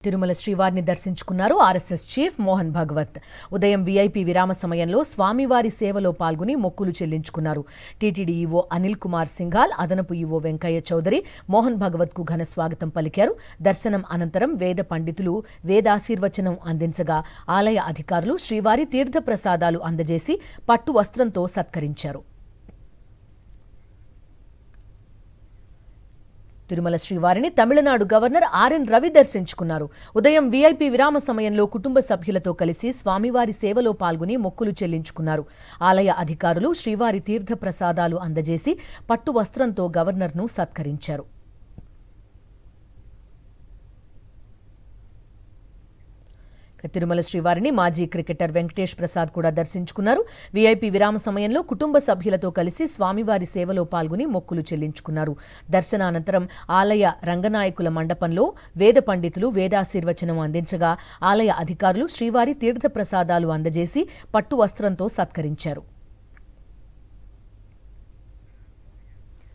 తిరుమల శ్రీవారిని దర్శించుకున్నారు RSS chief Mohan Bhagwat. ఉదయం వీఐపీ విరామ సమయంలో స్వామివారి సేవలో పాల్గొని మొక్కులు చెల్లించుకున్నారు. టీటీడీ ఈవో అనిల్ కుమార్ సింఘాల్, అదనపు ఈవో వెంకయ్య చౌదరి మోహన్ భగవత్ కు ఘన స్వాగతం పలికారు. దర్శనం అనంతరం వేద పండితులు వేదాశీర్వచనం అందించగా ఆలయ అధికారులు శ్రీవారి తీర్థ ప్రసాదాలు అందజేసి పట్టు వస్త్రంతో సత్కరించారు. తిరుమల శ్రీవారిని తమిళనాడు గవర్నర్ ఆర్ఎన్ రవి దర్శించుకున్నారు. ఉదయం వీఐపీ విరామ సమయంలో కుటుంబ సభ్యులతో కలిసి స్వామివారి సేవలో పాల్గొని మొక్కులు చెల్లించుకున్నారు. ఆలయ అధికారులు శ్రీవారి తీర్థ ప్రసాదాలు అందజేసి పట్టు వస్త్రంతో గవర్నర్ను సత్కరించారు. తిరుమల శ్రీవారిని మాజీ క్రికెటర్ వెంకటేష్ ప్రసాద్ కూడా దర్శించుకున్నారు. వీఐపీ విరామ సమయంలో కుటుంబ సభ్యులతో కలిసి స్వామివారి సేవలో పాల్గొని మొక్కులు చెల్లించుకున్నారు. దర్శనానంతరం ఆలయ రంగనాయకుల మండపంలో వేద పండితులు వేదాశీర్వచనం అందించగా ఆలయ అధికారులు శ్రీవారి తీర్థ ప్రసాదాలు అందజేసి పట్టు వస్త్రంతో సత్కరించారు.